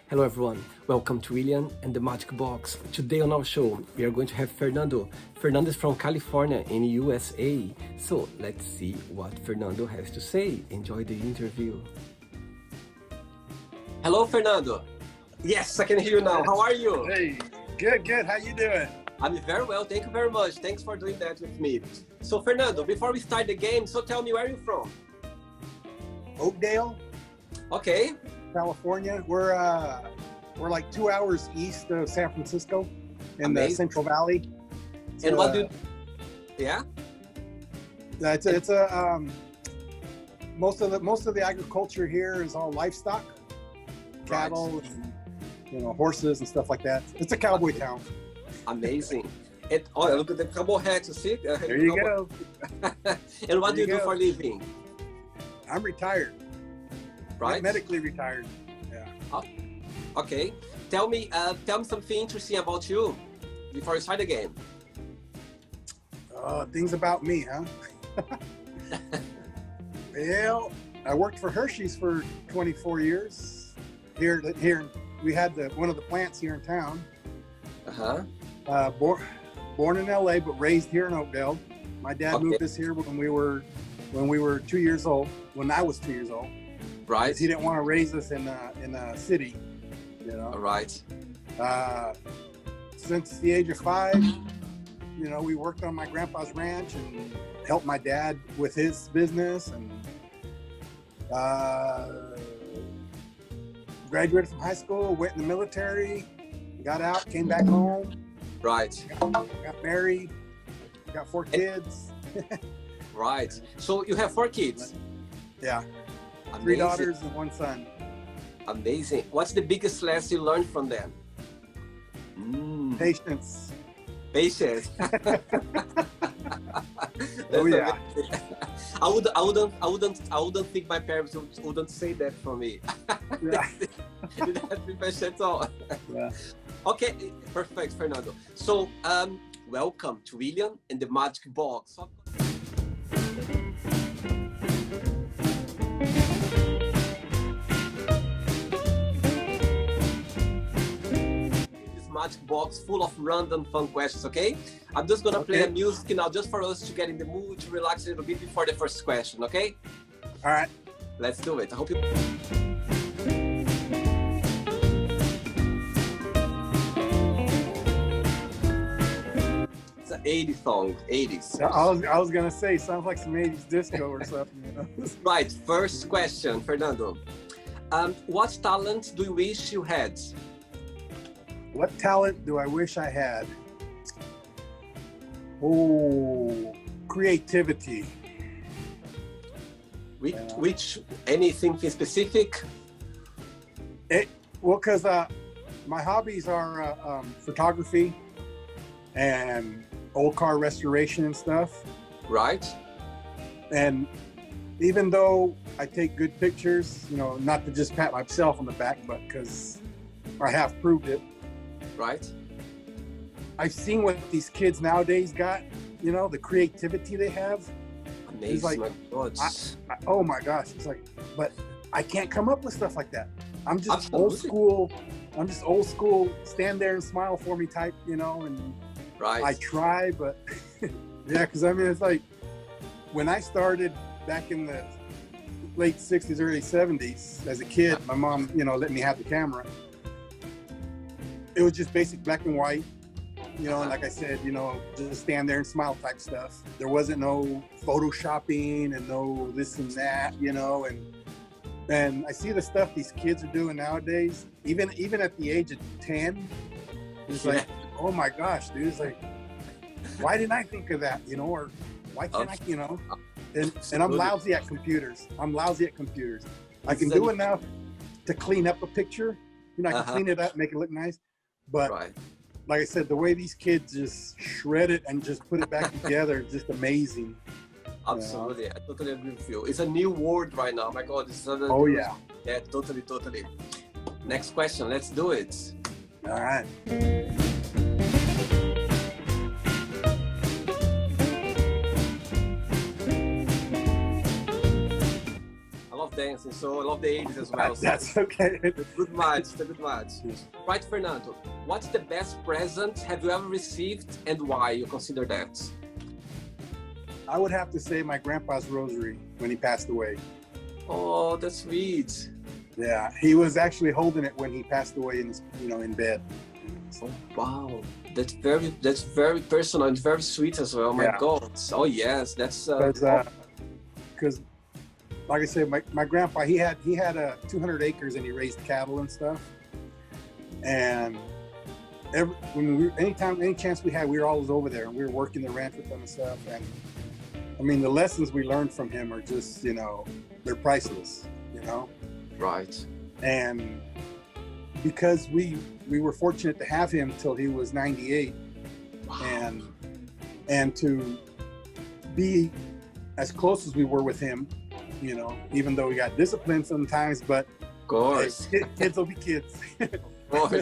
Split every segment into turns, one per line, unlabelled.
Hello everyone, welcome to William and the Magic Box. Today on our show, we are going to have Fernando. Fernando is from California in USA. So let's see what Fernando has to say. Enjoy the interview. Hello Fernando. Yes, I can hear you now. How are you?
Hey, good. How you doing?
I'm very well, thank you very much. Thanks for doing that with me. So Fernando, before we start the game, so tell me, where are you from?
Oakdale,
Okay.
California. We're like 2 hours east of San Francisco in the
Amazing.
Central Valley.
And what do yeah?
Most of the agriculture here is all livestock, cattle, and, horses and stuff like that. It's a cowboy town.
Amazing. And look at the cowboy hat, you see?
There you go.
And what do you do
go.
for a living?
I'm retired.
Right?
Medically retired. Yeah.
Okay. Tell me something interesting about you before you start the game.
Things about me, huh? Well, I worked for Hershey's for 24 years. Here, we had one of the plants here in town. Born in LA, but raised here in Oakdale. My dad moved us here when we were 2 years old. When I was 2 years old.
Right.
He didn't want to raise us in a city.
Right.
Since the age of 5, we worked on my grandpa's ranch and helped my dad with his business, and graduated from high school, went in the military, got out, came back home.
Right.
Got married, got 4 kids.
Right. So you have 4 kids?
Yeah.
Amazing.
3 daughters and 1 son.
Amazing. What's the biggest lesson you learned from them?
Patience.
Patience.
Oh yeah.
I wouldn't think my parents wouldn't say that for me.
Yeah.
They didn't have to be patient at all.
Yeah.
Okay, perfect, Fernando. So, welcome to William and the Magic Box. Magic box full of random fun questions, okay? I'm just gonna play a music now just for us to get in the mood, to relax a little bit before the first question, okay?
All right.
Let's do it. I hope you... It's an 80s song, 80s.
I was gonna say, sounds like some 80s disco or something.
Right, first question, Fernando. What talent do you wish you had?
What talent do I wish I had? Oh, creativity.
Which anything specific?
Because my hobbies are photography and old car restoration and stuff.
Right.
And even though I take good pictures, not to just pat myself on the back, but because I have proved it.
Right.
I've seen what these kids nowadays got, the creativity they have.
Amazing.
It's like,
my God.
Oh my gosh. It's like, but I can't come up with stuff like that. I'm just
Absolutely.
old school. I'm just old school, stand there and smile for me type, and
Right.
I try, but yeah, because it's like when I started back in the late 60s, early 70s as a kid, my mom, let me have the camera. It was just basic black and white, and like I said, just stand there and smile type stuff. There wasn't no photoshopping and no this and that, and I see the stuff these kids are doing nowadays, even at the age of 10, it's like, oh my gosh, dude, it's like, why didn't I think of that, or why can't I, and I'm lousy at computers. I can do enough to clean up a picture, I can clean it up, make it look nice. But like I said, the way these kids just shred it and just put it back together is just amazing.
Absolutely. I totally agree with you. It's a new world right now. My God.
Oh, yeah.
Yeah, totally. Next question. Let's do it.
All right.
dancing, so I love the 80s as well. So
That's okay.
it's a good match, it's a good match. Right, Fernando, what's the best present have you ever received and why you consider that?
I would have to say my grandpa's rosary when he passed away.
Oh, that's sweet.
Yeah, he was actually holding it when he passed away in his, in bed.
Oh, wow. That's very personal and very sweet as well. My God. Oh yes, that's
because like I said, my grandpa, he had 200 acres and he raised cattle and stuff. And any chance we had, we were always over there and we were working the ranch with them and stuff. And I mean, the lessons we learned from him are just, they're priceless,
Right.
And because we were fortunate to have him till he was 98. Wow. And to be as close as we were with him, even though we got disciplined sometimes, but
of course,
kids will be kids.
Of course.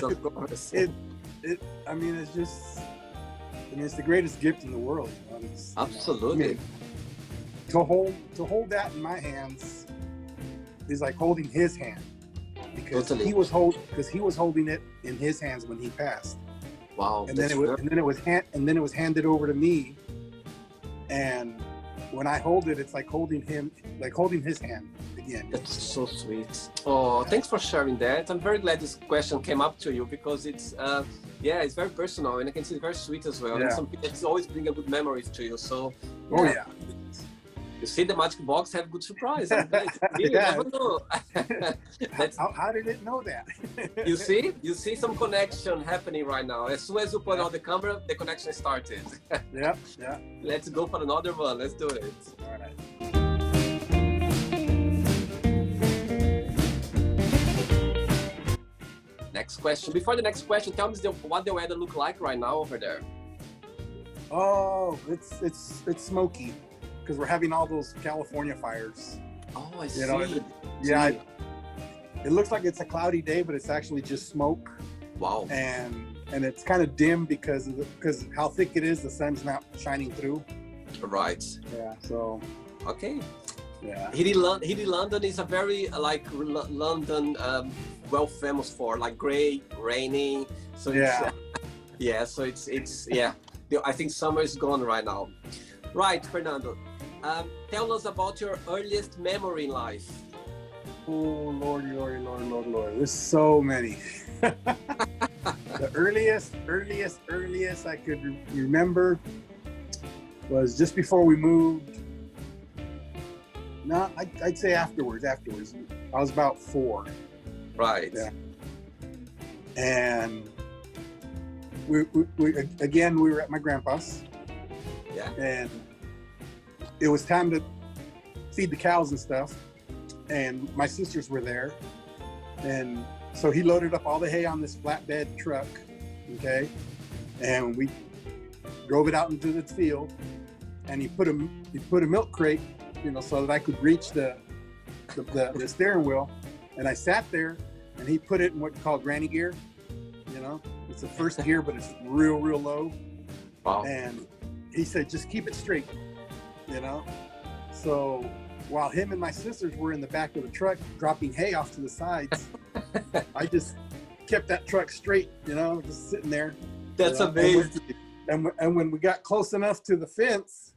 It's the greatest gift in the world.
Absolutely.
To hold that in my hands is like holding his hand, because
totally.
he was holding it in his hands when he passed.
Wow.
And then it was handed over to me, and when I hold it, it's like holding his hand again.
That's so sweet. Oh, thanks for sharing that. I'm very glad this question came up to you, because it's it's very personal, and I can see it's very sweet as well.
Yeah.
And something that's always bring a good memories to you. So
Oh yeah.
You see, the magic box have good surprise. You never know.
How did it know that?
You see some connection happening right now. As soon as you put on the camera, the connection started.
Yeah.
Let's go for another one. Let's do it.
All right.
Next question. Before the next question, tell me what the weather look like right now over there.
Oh, it's smoky, because we're having all those California fires.
Oh, I see.
It looks like it's a cloudy day, but it's actually just smoke.
Wow.
And it's kind of dim because how thick it is. The sun's not shining through.
Right.
Yeah. So.
Okay.
Yeah.
Here in London is a very London well famous for gray, raining. So so it's I think summer is gone right now. Right, Fernando. Tell us about your earliest memory in life.
Oh, Lord. There's so many. The earliest I could remember was just before we moved. No, I'd say afterwards. I was about 4.
Right.
Yeah. And we were at my grandpa's.
Yeah.
And it was time to feed the cows and stuff. And my sisters were there. And so he loaded up all the hay on this flatbed truck. Okay. And we drove it out into the field. And he put a milk crate, so that I could reach the steering wheel. And I sat there, and he put it in what's called granny gear. It's the first gear, but it's real low.
Wow.
And he said, just keep it straight, So while him and my sisters were in the back of the truck dropping hay off to the sides, I just kept that truck straight, just sitting there.
That's amazing.
And when we got close enough to the fence,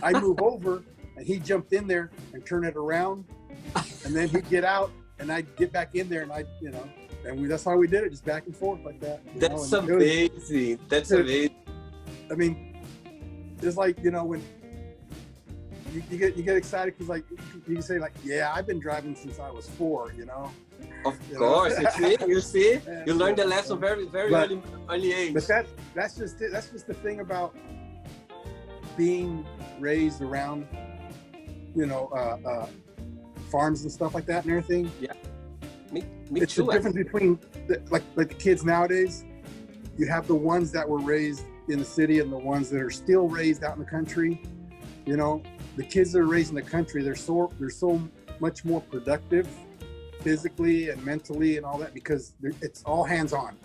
I moved over, and he jumped in there and turned it around, and then he'd get out, and I'd get back in there, and that's how we did it, just back and forth like that.
That's amazing. That's amazing.
I mean, it's like, when you get excited, because you can say yeah, I've been driving since I was 4,
Of course, you see, you learned the lesson very early age.
But that's just it. That's just the thing about being raised around, farms and stuff like that and everything.
Yeah, me
it's
too.
The difference between the kids nowadays. You have the ones that were raised in the city and the ones that are still raised out in the country. The kids that are raised in the country, they're so much more productive, physically and mentally and all that, because it's all hands on,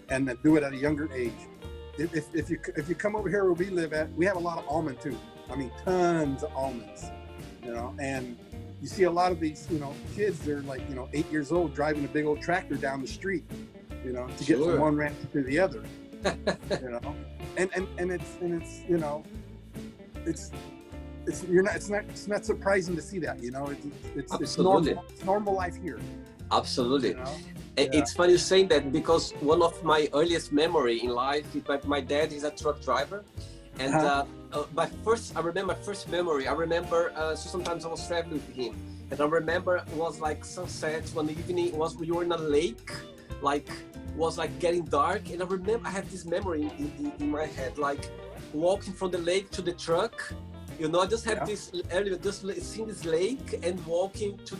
and they do it at a younger age. If you come over here where we live at, we have a lot of almond too. I mean, tons of almonds, and you see a lot of these, kids, they're like, 8 years old driving a big old tractor down the street, to get from one ranch to the other, and it's not surprising to see that, it's normal life here.
Absolutely. It's funny saying that, because one of my earliest memory in life is my dad is a truck driver, and I remember my first memory. I remember so sometimes I was traveling with him, and I remember it was like sunset one evening. We were in a lake, was like getting dark, and I remember I have this memory in my head, like walking from the lake to the truck. I just have this earlier, just seeing this lake and walking to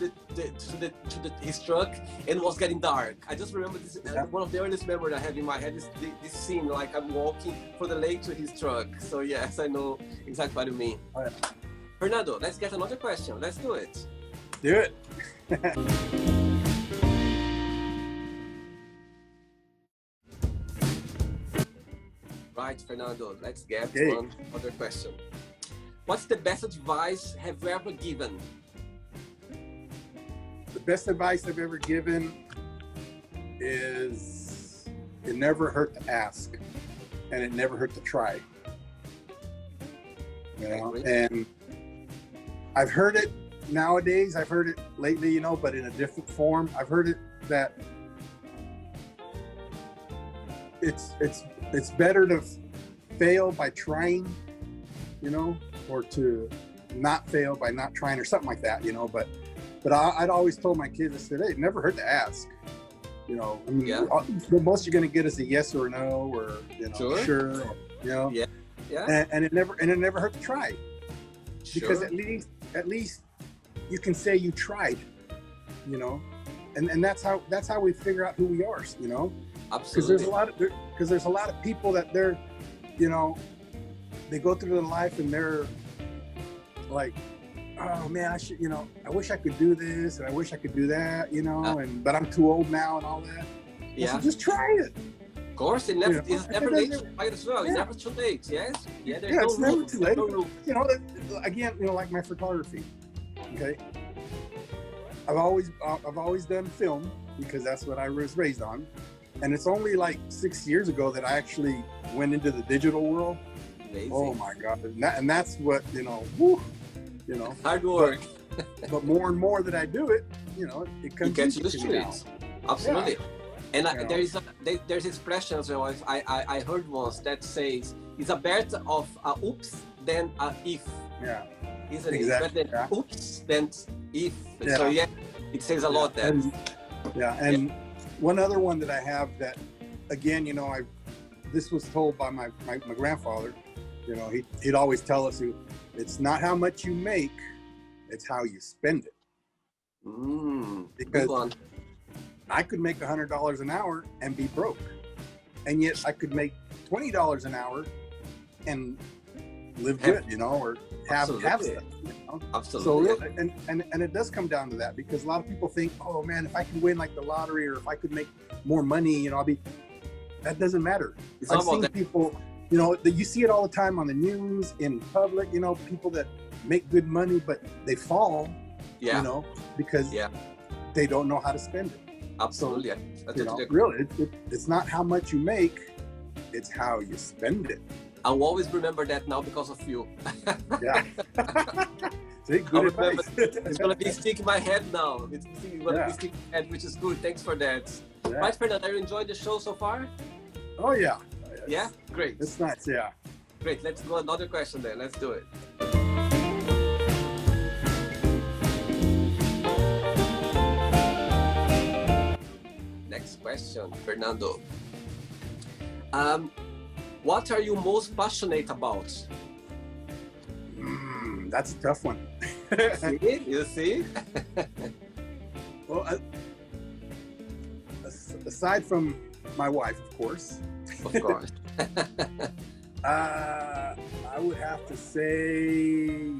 his truck, and it was getting dark. I just remember this. One of the earliest memories I have in my head is this scene, like I'm walking from the lake to his truck. So yes, I know exactly what you mean.
Oh, yeah.
Fernando, let's get another question. Let's do it.
Do it.
Right, Fernando, let's get one other question. What's the best advice have you ever given?
The best advice I've ever given is it never hurt to ask, and it never hurt to try. And I've heard it nowadays. I've heard it lately, but in a different form. I've heard it that it's better to fail by trying, or to not fail by not trying, or something like that, but I'd always told my kids, I said, hey, it never hurt to ask, the most you're going to get is a yes or no, or, sure, or, and it never hurt to try, because at least you can say you tried, and that's how we figure out who we are,
Absolutely.
Because there's a lot of people that they're, they go through their life and they're like, oh man, I wish I could do this, and I wish I could do that, but I'm too old now and all that. So just try it.
Of course, it's never late to try it as well. It's never too late. Yes. Yeah.
It's never too late. Again, like my photography. Okay. I've always done film, because that's what I was raised on, and it's only like 6 years ago that I actually went into the digital world.
Amazing.
Oh my God! And that's what
hard work.
But more and more that I do it, it comes.
You get to the streets. Absolutely.
Yeah.
And there's expressions. I heard once that says it's a better of a oops than a if.
Yeah.
Isn't
exactly.
it? Better oops than if.
Yeah.
So it says a lot there.
And one other one that I have that, again, this was told by my grandfather. He'd always tell us, it's not how much you make, it's how you spend it. Because I could make $100 an hour and be broke, and yet I could make $20 an hour and live good, or have stuff.
Absolutely.
So and it does come down to that, because a lot of people think, oh man, if I could win like the lottery, or if I could make more money, I'll be. That doesn't matter. I've seen people, that you see it all the time on the news, in public, people that make good money, but they fall, because they don't know how to spend it.
Absolutely.
So, really, it's not how much you make, it's how you spend it.
I'll always remember that now because of you.
Yeah. See, good advice.
It's going to be sticking in my head now. It's going to be sticking in my head, which is good. Thanks for that. Yeah. Right, Fernando, you enjoyed the show so far?
Oh, yeah.
Yeah? Great.
It's nice, yeah.
Great. Let's go another question then. Let's do it. Next question, Fernando. What are you most passionate about?
That's a tough one.
You see?
Well, aside from my wife, of course.
Of course.
I would have to say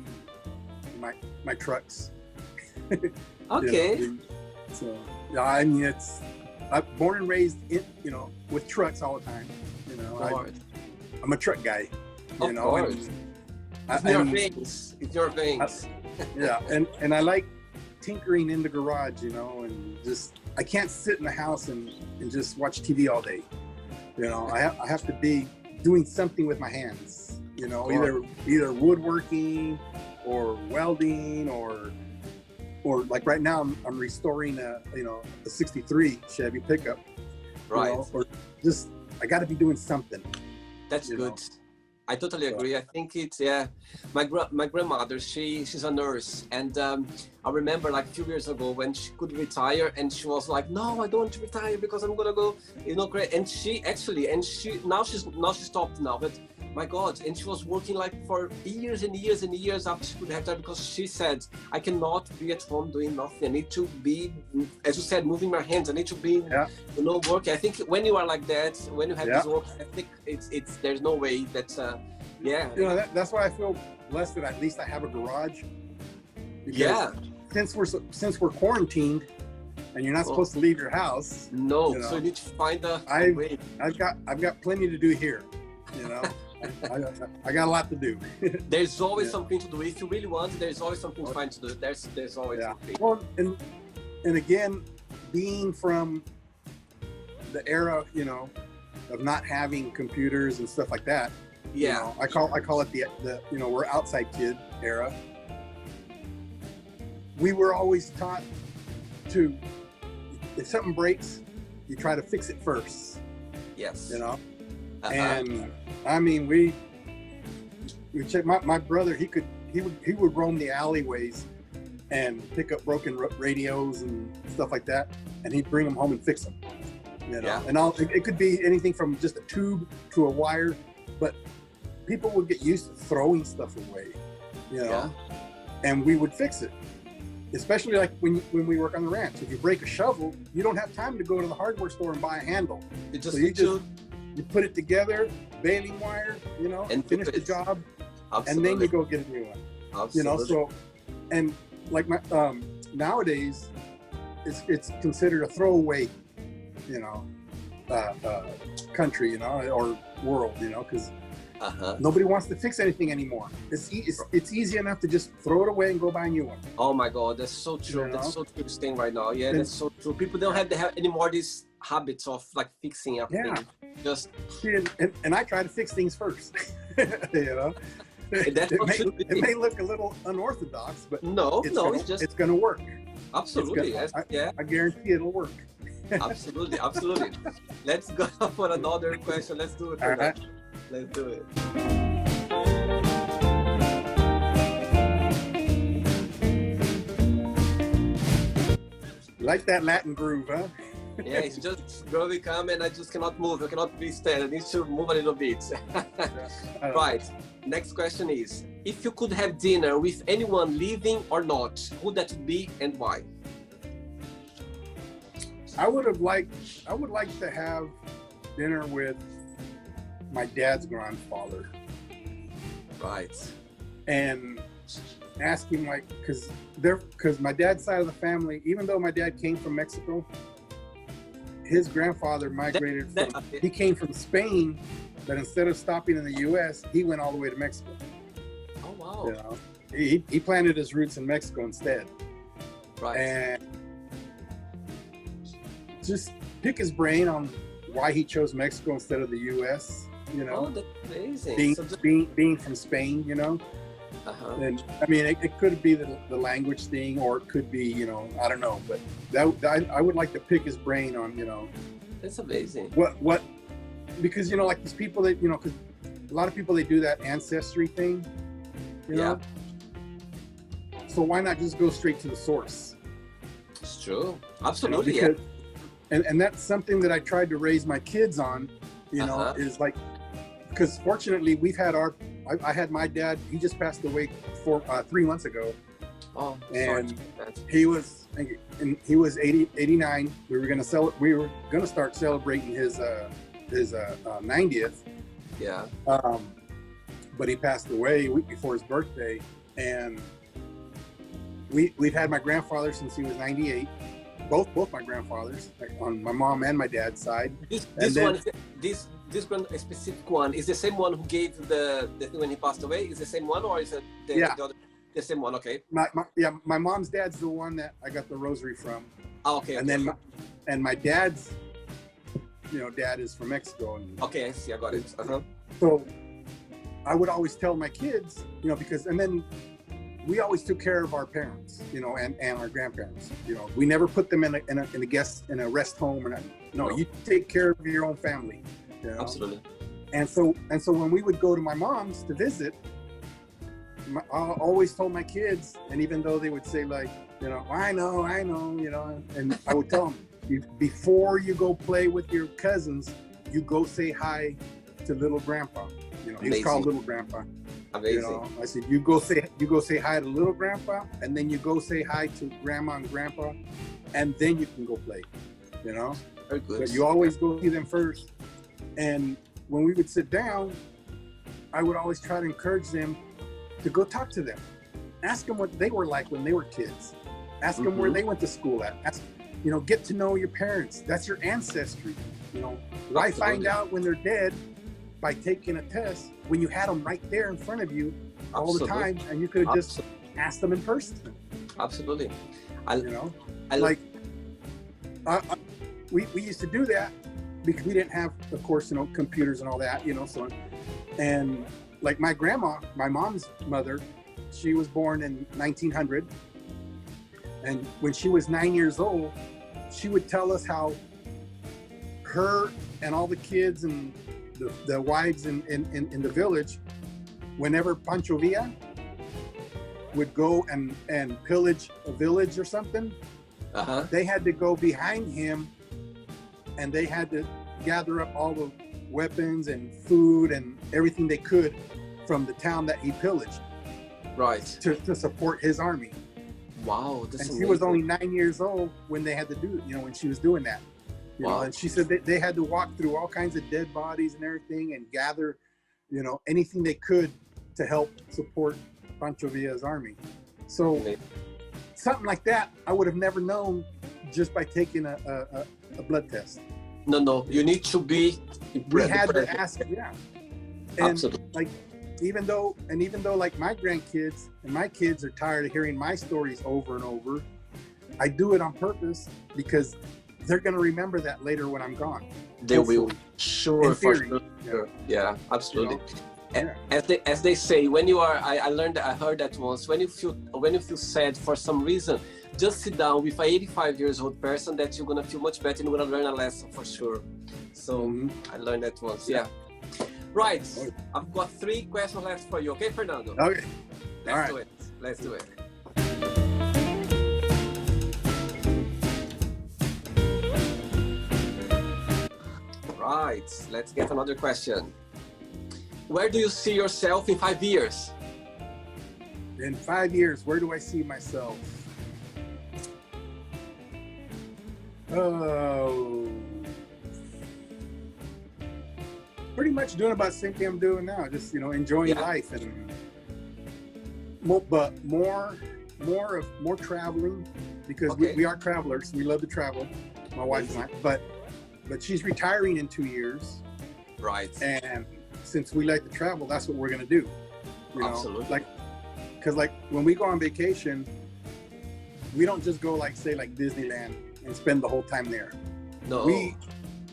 my trucks.
Okay.
So I mean, I'm born and raised in, with trucks all the time. I'm a truck guy.
Of course. It's your veins.
Yeah, and I like tinkering in the garage, you know, and just, I can't sit in the house and just watch TV all day. You know, I have to be doing something with my hands, you know, either woodworking or welding or like right now I'm restoring a 63 Chevy pickup.
Right.
You know, or just, I got to be doing something.
That's good.
Know?
I totally agree. I think it's, my grandmother, she's a nurse. And I remember like a few years ago when she could retire and she was like, no, I don't want to retire because I'm going to go, you know, great. And she now she stopped now, but my God. And she was working like for years and years and years after she could have that, because she said, I cannot be at home doing nothing. I need to be, as you said, moving my hands. I need to be, you know, working. I think when you are like that, when you have this work, I think it's there's no way that, You
know, that's why I feel blessed that at least I have a garage. Since we're quarantined and you're not supposed to leave your house.
No,
you know,
so you need to find a way.
I've got plenty to do here, you know. I got a lot to do.
There's always something to do. If you really want, there's always something fun to do. There's always something.
Well, and again, being from the era, you know, of not having computers and stuff like that. You know, I call it the you know, we're outside kid era. We were always taught to, if something breaks, you try to fix it first.
Yes.
You know. And I mean, we check. My brother, he would roam the alleyways and pick up broken radios and stuff like that, and he'd bring them home and fix them. You know, and it could be anything from just a tube to a wire, but people would get used to throwing stuff away, you know, and we would fix it. Especially like when we work on the ranch. If you break a shovel, you don't have time to go to the hardware store and buy a handle. You put it together, baling wire, you know, and finish the job, and then you go get a new one.
Absolutely.
You know, so, and like my nowadays, it's considered a throwaway, you know, country, you know, or world, you know, because nobody wants to fix anything anymore. It's easy enough to just throw it away and go buy a new one. Oh my God, that's so true. You know? That's so true, this thing right now. Yeah, that's so true. People don't have anymore these habits of like fixing everything. Just and I try to fix things first. You know, it may look a little unorthodox, but it's going to work.
Absolutely,
I guarantee it'll work.
Absolutely. Let's go for another question. Let's do it.
All right.
Let's do it.
Like that Latin groove, huh?
Yeah, it's just really come and I just cannot move. I cannot be still. I need to move a little bit. Right. Next question is, if you could have dinner with anyone living or not, who that would be and why? I would like to have dinner with my dad's grandfather. Right.
And ask him, like, because my dad's side of the family, even though my dad came from Mexico, his grandfather migrated he came from Spain, but instead of stopping in the US, he went all the way to Mexico.
Oh wow.
You know, he planted his roots in Mexico instead.
Right.
And just pick his brain on why he chose Mexico instead of the US, you know.
Oh, that's amazing.
Being from Spain, you know. And I mean, it could be the language thing, or it could be, you know, I don't know, but I would like to pick his brain on, you know.
That's amazing.
What, because, you know, like these people that, you know, because a lot of people, they do that ancestry thing, you know. So why not just go straight to the source?
It's true. Absolutely.
You know, because, and that's something that I tried to raise my kids on, you know, is like, because fortunately we've had I had my dad, he just passed away 3 months ago.
Oh,
and he was 89. We were going to start celebrating his 90th.
Yeah.
But he passed away a week before his birthday, and we've had my grandfather since he was 98. Both my grandfathers, like on my mom and my dad's side. This
specific one is the same one who gave the thing when he passed away. Is the same one, or is it the other? The same one, okay.
My mom's dad's the one that I got the rosary from.
Oh, okay.
And then my dad's, dad is from Mexico. And
okay, I see, I got it.
So I would always tell my kids, and then we always took care of our parents, and our grandparents. We never put them in a rest home or nothing. No, you take care of your own family.
Absolutely.
And so when we would go to my mom's to visit, I always told my kids, and even though they would say like, I know, and I would tell them, before you go play with your cousins, you go say hi to little grandpa. He was called little grandpa.
Amazing.
I said, you go say hi to little grandpa, and then you go say hi to grandma and grandpa, and then you can go play.
Very good.
But you always go see them first. And when we would sit down, I would always try to encourage them to go talk to them. Ask them what they were like when they were kids. Ask them where they went to school at. Get to know your parents. That's your ancestry. Why find out when they're dead by taking a test when you had them right there in front of you all the time, and you could have just asked them in person.
Absolutely.
We used to do that because we didn't have, of course, computers and all that, so, and like my grandma, my mom's mother, she was born in 1900, and when she was 9 years old, she would tell us how her and all the kids and the wives in the village, whenever Pancho Villa would go and pillage a village or something, they had to go behind him, and they had to gather up all the weapons and food and everything they could from the town that he pillaged,
right,
to support his army.
Wow,
and she was only 9 years old when they had to do it, when she was doing that. And she said they had to walk through all kinds of dead bodies and everything and gather, anything they could to help support Pancho Villa's army. So something like that, I would have never known just by taking a blood test.
No, you need to be.
We had to ask, And
absolutely.
even though like my grandkids and my kids are tired of hearing my stories over and over, I do it on purpose because they're going to remember that later when I'm gone.
They will, sure, for sure. Yeah, absolutely. As they say, when you are, I heard that once. When you feel sad for some reason, just sit down with an 85 years old person that you're gonna feel much better and you're gonna learn a lesson for sure. So I learned that once. Yeah. Right. I've got 3 questions left for you. Okay, Fernando?
Okay.
Let's do it. Right. Let's get another question. Where do you see yourself in 5 years?
In 5 years, where do I see myself? Oh, pretty much doing about the same thing I'm doing now. Just enjoying life, and more traveling, because we are travelers. We love to travel, my wife and I. But she's retiring in 2 years,
right?
And since we like to travel, that's what we're gonna do.
Absolutely.
Because when we go on vacation, we don't just go like Disneyland and spend the whole time there.
No,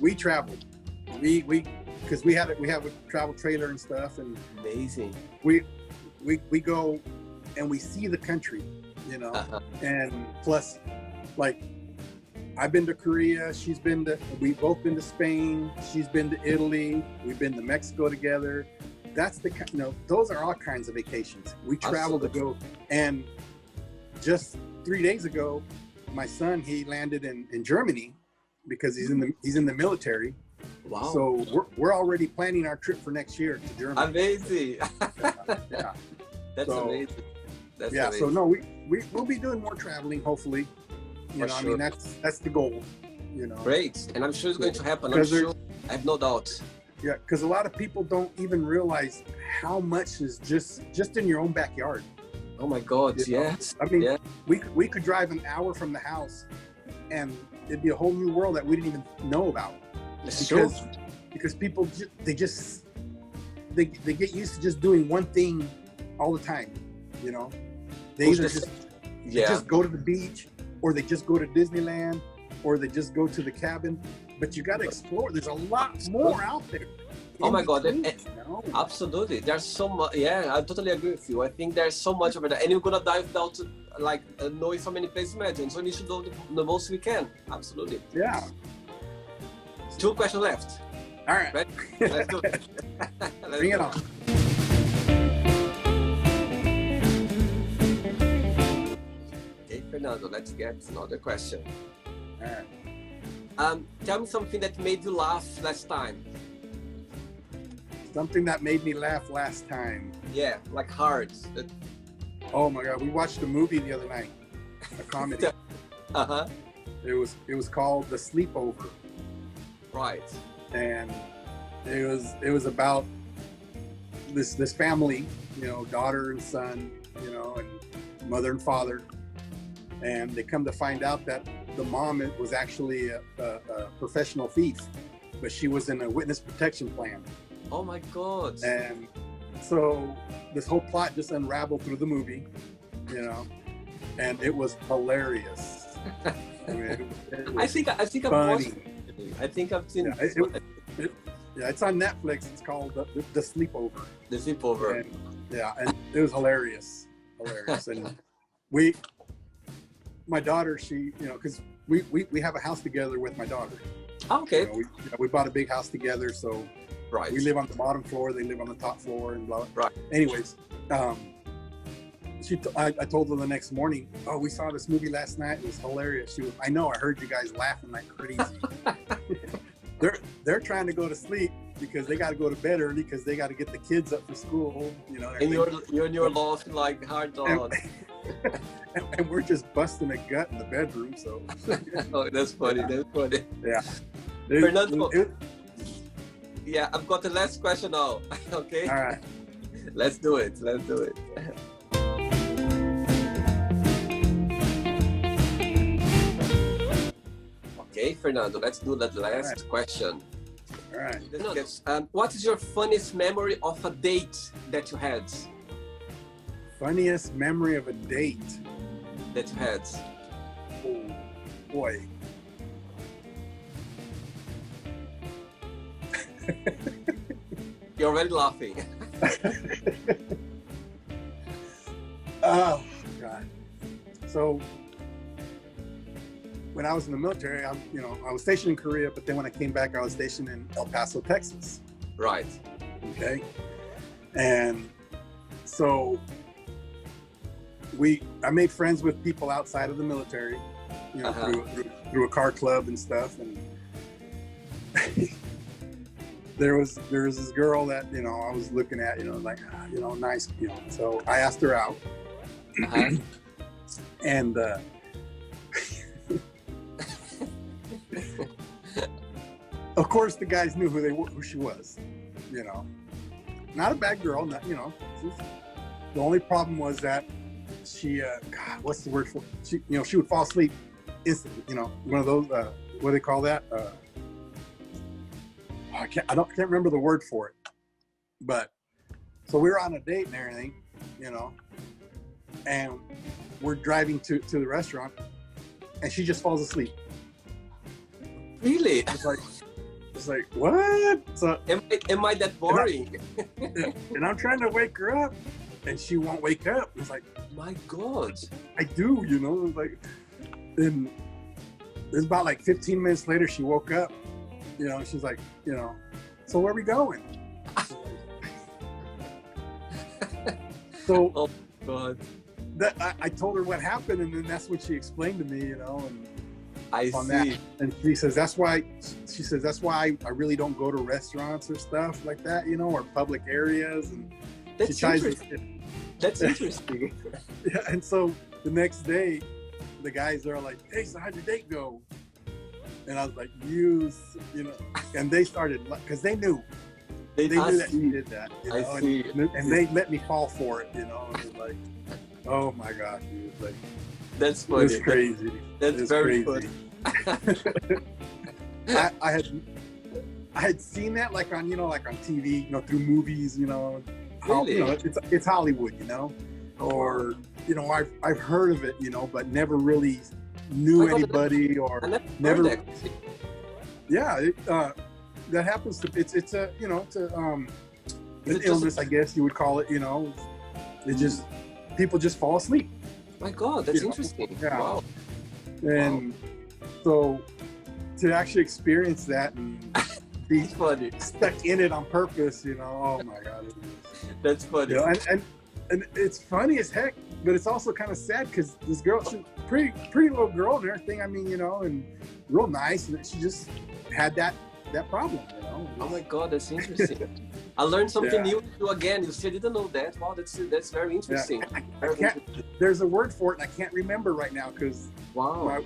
we travel. Because we have a travel trailer and stuff, and
amazing.
We go and we see the country, and plus, I've been to Korea. We've both been to Spain. She's been to Italy. We've been to Mexico together. That's those are all kinds of vacations. We travel to go. And just 3 days ago, my son, he landed in Germany because he's in the military.
Wow.
So we're already planning our trip for next year to Germany.
Amazing.
Yeah.
That's amazing. Amazing.
So no, we'll be doing more traveling, hopefully.
Sure.
I mean, that's the goal.
Great, and I'm sure it's going to happen. I have no doubt.
Yeah, because a lot of people don't even realize how much is just in your own backyard.
Oh my God! Yes.
I mean, we could drive an hour from the house, and it'd be a whole new world that we didn't even know about. Because people they get used to just doing one thing all the time, They either just go to the beach, or they just go to Disneyland, or they just go to the cabin. But you got to explore. There's a lot more out there.
Oh my God! Absolutely, there's so much. Yeah, I totally agree with you. I think there's so much over there, and you're gonna dive down to like knowing so many places. Imagine, so we should do the most we can. Absolutely.
Yeah.
2 questions left.
All right.
Right? Let's do it.
Bring it on.
Okay, Fernando. Let's get another question.
All right.
Tell me something that made you laugh last time.
Something that made me laugh last time.
Yeah, like hard.
Oh my God, we watched a movie the other night, a comedy.
Uh-huh.
It was called The Sleepover.
Right.
And it was about this family, you know, daughter and son, you know, and mother and father. And they come to find out that the mom was actually a professional thief, but she was in a witness protection plan.
Oh my God.
And so this whole plot just unraveled through the movie, you know, and it was hilarious. I mean,
I think I've watched it. I think I've seen it.
Yeah, it's on Netflix. It's called The Sleepover.
The Sleepover.
And, yeah, and it was hilarious. And my daughter, she, you know, because we have a house together with my daughter.
Okay.
You know, we bought a big house together, so
right.
We live on the bottom floor. They live on the top floor, and blah.
Right.
Anyways, I told her the next morning, oh, we saw this movie last night. It was hilarious. She was, I know, I heard you guys laughing like crazy. They're trying to go to sleep because they got to go to bed early because they got to get the kids up for school, you know.
And you're laughing like hard on.
And we're just busting a gut in the bedroom. So.
Oh, that's funny. That's funny.
Yeah.
Fernando. Yeah, I've got the last question now. Okay.
All right.
Let's do it. Okay, Fernando, let's do that last question.
All right.
What is your funniest memory of a date that you had?
Funniest memory of a date
that you had?
Oh, boy.
You're already laughing.
Oh, God. So, when I was in the military, I was stationed in Korea, but then when I came back, I was stationed in El Paso, Texas.
Right.
Okay. And so I made friends with people outside of the military, you know, through a car club and stuff. And there was this girl that, you know, I was looking at, you know, like, you know, nice, you know. So I asked her out. And of course, the guys knew who she was, you know. Not a bad girl, not, you know. The only problem was that she, God, what's the word for? She, you know, she would fall asleep instantly. You know, one of those. What do they call that? I can't remember the word for it. But so we were on a date and everything, you know, and we're driving to the restaurant, and she just falls asleep.
Really?
It's like, what? So
am I that boring?
And I'm trying to wake her up, and she won't wake up. It's like,
my God.
I do, you know. It's like, and it's about like 15 minutes later, she woke up, you know. She's like, you know, so where are we going? So,
oh God.
I told her what happened, and then that's what she explained to me, you know. And
I see.
That. And she says that's why I really don't go to restaurants or stuff like that, you know, or public areas. And
that's interesting. That's interesting.
Yeah, and so the next day, the guys are like, "Hey, so how'd your date go?" And I was like, "You know," and they started because they knew. They knew that you did that, you know,
I see.
And they let me fall for it, you know. And like, oh my gosh, dude, like,
that's funny.
It's crazy.
That's very crazy.
I had seen that like on TV, you know, through movies, you know.
Really?
You know, it's Hollywood, you know, or you know, I've heard of it, you know, but never really knew anybody or
I
never.
heard that.
Yeah, that happens to. It's a, you know, it's a an
Is it
illness,
just
I guess you would call it. You know, it just people just fall asleep.
my God, that's
You know?
interesting.
Yeah.
Wow.
And so to actually experience that and be
It's funny.
stuck in it on purpose, you know, oh my God.
That's funny.
You know, and it's funny as heck, but it's also kind of sad because this girl, she's a pretty little girl and everything. I mean, you know, and real nice, and she just had that problem, you know.
Oh my God, that's interesting. I learned something
Yeah.
new again. You still didn't know that. Wow, that's very interesting. Very
can't-
interesting.
There's a word for it, and I can't remember right now because
Wow.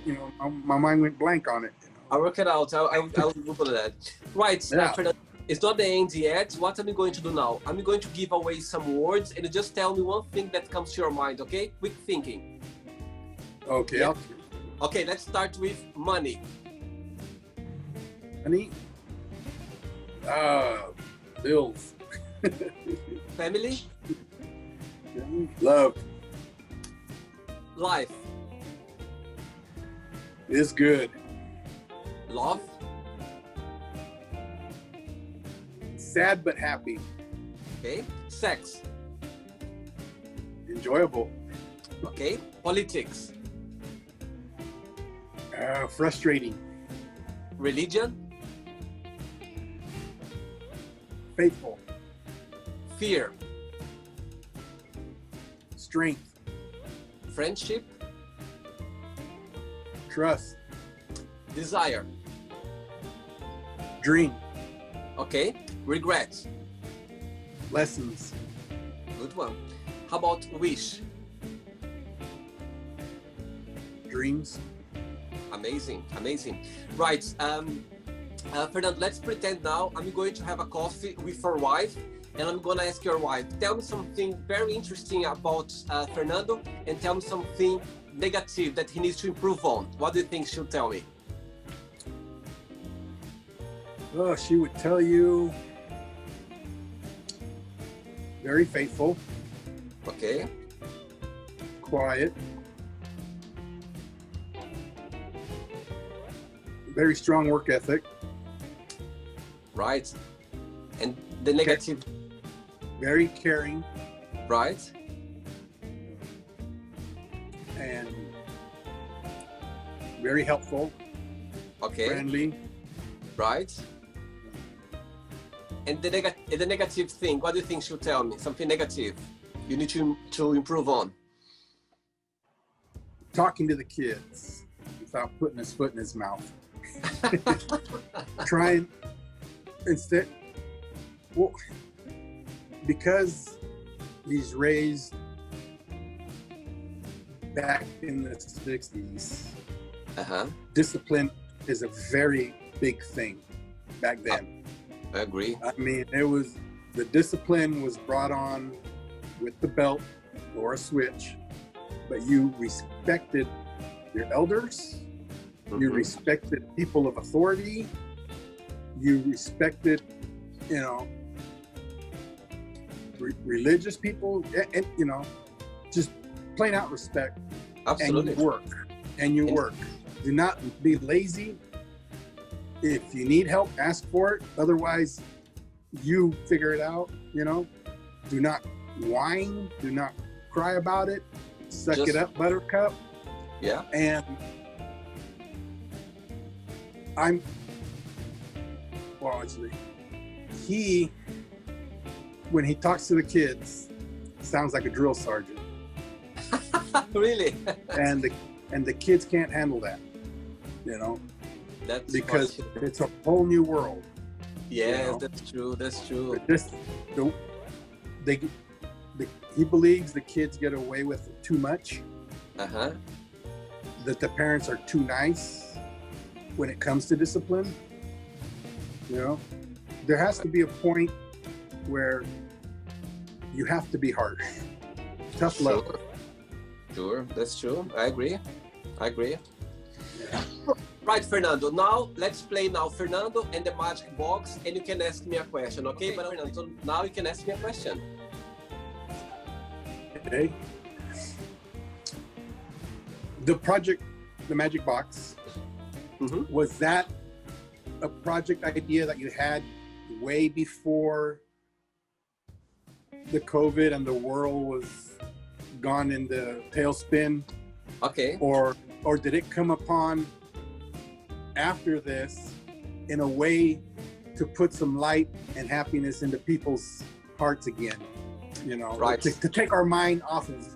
my mind went blank on it. You know?
I'll work it out. I'll Google that. Right.
Yeah.
Fernando, it's not the end yet. What am I going to do now? I'm going to give away some words and you just tell me one thing that comes to your mind, okay? Quick thinking.
Okay,
Yeah. Okay, let's start with money.
honey. Bills.
Family.
Love
Life.
is good.
Love.
Sad but happy.
Okay. Sex.
Enjoyable.
Okay. Politics.
Frustrating.
Religion.
Faithful.
Fear.
Strength.
Friendship.
Trust.
Desire.
Dream.
Okay. Regret.
Lessons.
Good one. How about wish?
Dreams.
Amazing, amazing. Right, Fernando, let's pretend now I'm going to have a coffee with your wife and I'm gonna ask your wife, tell me something very interesting about Fernando and tell me something negative that he needs to improve on. What do you think she'll tell me?
Oh, she would tell you very faithful,
Okay,
quiet, very strong work ethic,
right. And the negative,
very caring,
right?
and very helpful,
Okay,
friendly.
right. And the negative thing, what do you think she'll tell me? Something negative you need to improve on.
Talking to the kids without putting his foot in his mouth. Trying instead, well, because he's raised back in the 60s,
Uh-huh,
discipline is a very big thing back then.
I agree.
I mean, the discipline was brought on with the belt or a switch, but you respected your elders, you
Mhm.
respected people of authority, you respected, you know, religious people, and you know, just plain out respect.
Absolutely.
And you work. And you work. Do not be lazy. If you need help, ask for it. Otherwise, you figure it out, you know. Do not whine. Do not cry about it. Suck
Just-
it up, buttercup.
Yeah.
And well, actually, when he talks to the kids, sounds like a drill sergeant.
Really?
And the kids can't handle that, you know,
That's
because
funny.
it's a whole new world.
Yes,
you know?
that's true. That's true.
He believes the kids get away with too much,
Uh-huh.
that the parents are too nice when it comes to discipline. You know, there has to be a point where you have to be harsh. Tough love.
Sure. Sure, that's true. I agree.
Yeah.
Right, Fernando. Now let's play Fernando and the magic box, and you can ask me a question, okay? But Fernando, so now you can ask me a question.
Okay. the project, the Magic Box, was that a project idea that you had way before the COVID and the world was gone in the tailspin?
Okay.
Or did it come upon after this in a way to put some light and happiness into people's hearts again? You know,
right.
To take our mind off of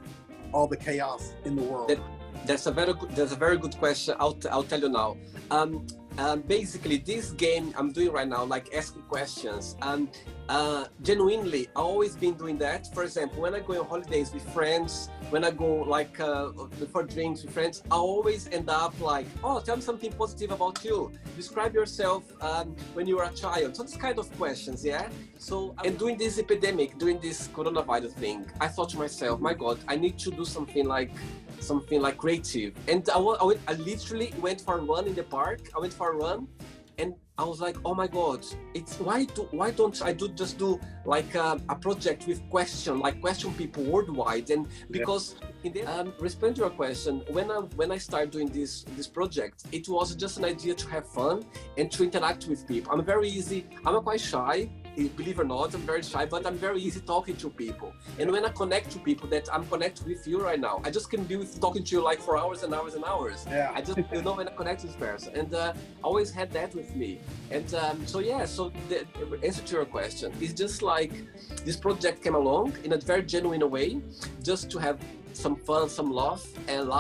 all the chaos in the world.
That's a very good question. I'll tell you now. Basically, this game I'm doing right now, like asking questions, genuinely, I've always been doing that. For example, when I go on holidays with friends, when I go like for drinks with friends, I always end up like, oh, tell me something positive about you. Describe yourself when you were a child. So this kind of questions, yeah. So, and during this epidemic, during this coronavirus thing, I thought to myself, my God, I need to do something like creative. And I literally went for a run in the park. I went for a run, and I was like, oh my God, it's why don't I just do like a project with question people worldwide? And because in the respond to your question, when I started doing this project, it was just an idea to have fun and to interact with people. I'm quite shy. Believe it or not, I'm very shy, but I'm very easy talking to people. And when I connect to people that I'm connected with you right now, I just can be talking to you like for hours and hours and hours.
Yeah.
I just, when I connect to this person. And I always had that with me. And so the answer to your question is just like this project came along in a very genuine way, just to have some fun, some laugh, and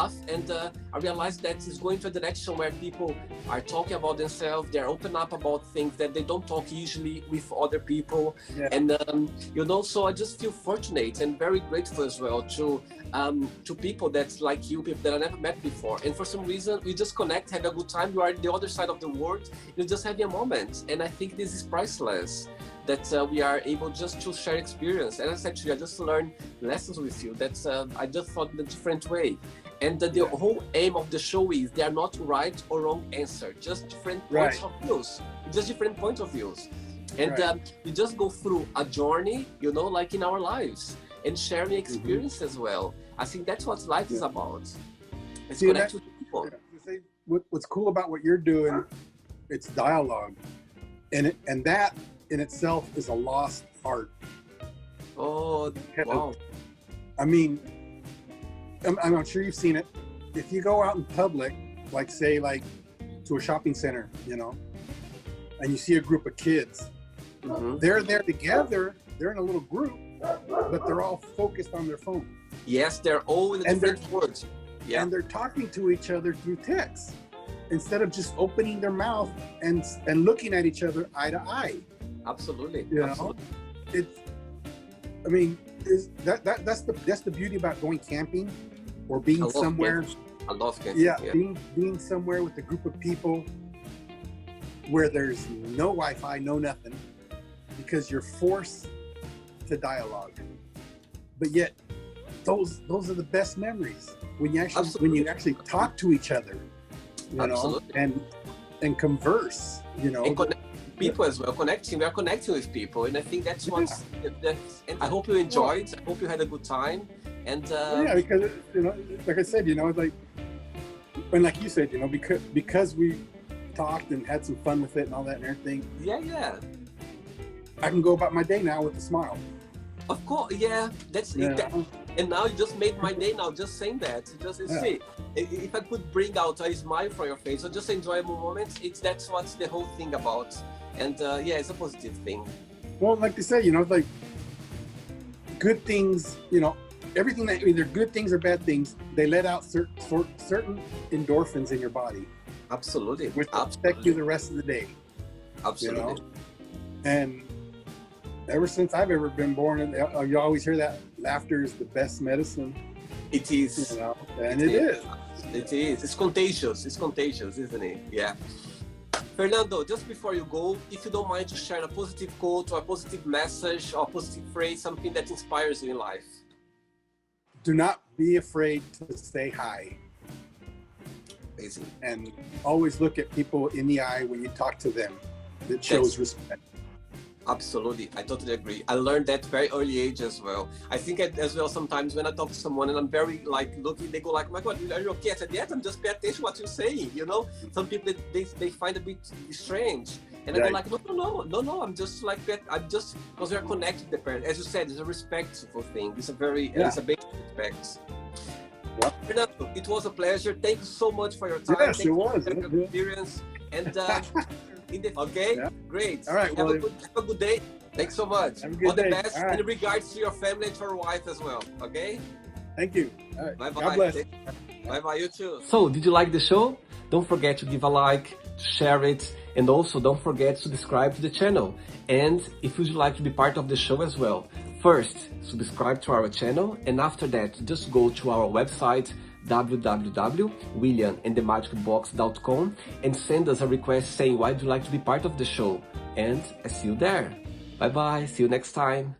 I realized that it's going to a direction where people are talking about themselves. They're open up about things that they don't talk usually with other people. Yeah. And so I just feel fortunate and very grateful as well to people that's like you, people that I never met before. And for some reason, we just connect, have a good time. You are on the other side of the world. You're just having a moment. And I think this is priceless, that we are able just to share experience. And essentially, I just learned lessons with you. That's I just thought in a different way. And the whole aim of the show is they are not right or wrong answer, just different points of views. Just different points of views. And we just go through a journey, like in our lives, and sharing experience as well. I think that's what life is about. It's connected to people.
What's cool about what you're doing, it's dialogue. And that in itself is a lost art.
Oh, wow.
I mean, I'm sure you've seen it. If you go out in public, like say to a shopping center, and you see a group of kids, they're there together, they're in a little group, but they're all focused on their phone.
Yes, they're all in different words. Yeah.
And they're talking to each other through text instead of just opening their mouth and looking at each other eye to eye.
Absolutely.
Absolutely. That's the beauty about going camping or being somewhere.
I love camping.
Yeah, being somewhere with a group of people where there's no Wi-Fi, no nothing, because you're forced to dialogue. But yet, those are the best memories when you actually talk to each other, and converse,
And connect people as well. We are connecting with people, and I think that's what's. And I hope you enjoyed. I hope you had a good time. And
because like I said, and like you said, because we talked and had some fun with it and all that and everything.
Yeah.
I can go about my day now with a smile.
Of course, that's it. And now you just made my day now, just saying that. See, if I could bring out a smile from your face or just enjoyable moments, that's what's the whole thing about. And it's a positive thing.
Well, like they say, it's like good things, everything that either good things or bad things, they let out certain endorphins in your body.
Absolutely.
Which affect you the rest of the day.
Absolutely.
And ever since I've ever been born, you always hear that laughter is the best medicine.
It is.
And it is.
It is. It's contagious. It's contagious, isn't it? Yeah. Fernando, just before you go, if you don't mind to share a positive quote or a positive message or a positive phrase, something that inspires you in life.
Do not be afraid to say hi.
Amazing. And
always look at people in the eye when you talk to them. It shows respect.
Absolutely, I totally agree. I learned that very early age as well. I think as well sometimes when I talk to someone and I'm very like looking, they go like, "My God, are you okay?" I said, "Yes, I'm just paying attention to what you're saying." You know, some people they find a bit strange, and I go like, "No, I'm just like that. I'm just because we are connected to the parent." As you said, it's a respectful thing. It's a very it's a basic respect. Fernando, it was a pleasure. Thank you so much for your time.
Yes,
Thank
it
you
was.
for your experience and. Okay, great.
All right.
Have a good day. Thanks so much.
Have a good
All the
day.
best.
All right.
In regards to your family and to your wife as well. Okay?
Thank you. All right.
Bye-bye.
God bless.
Bye-bye, you too. So, did you like the show? Don't forget to give a like, to share it, and also don't forget to subscribe to the channel. And if you'd like to be part of the show as well, first, subscribe to our channel, and after that, just go to our website, www.williamandthemagicbox.com, and send us a request saying why do you like to be part of the show, and I see you there. Bye bye, see you next time.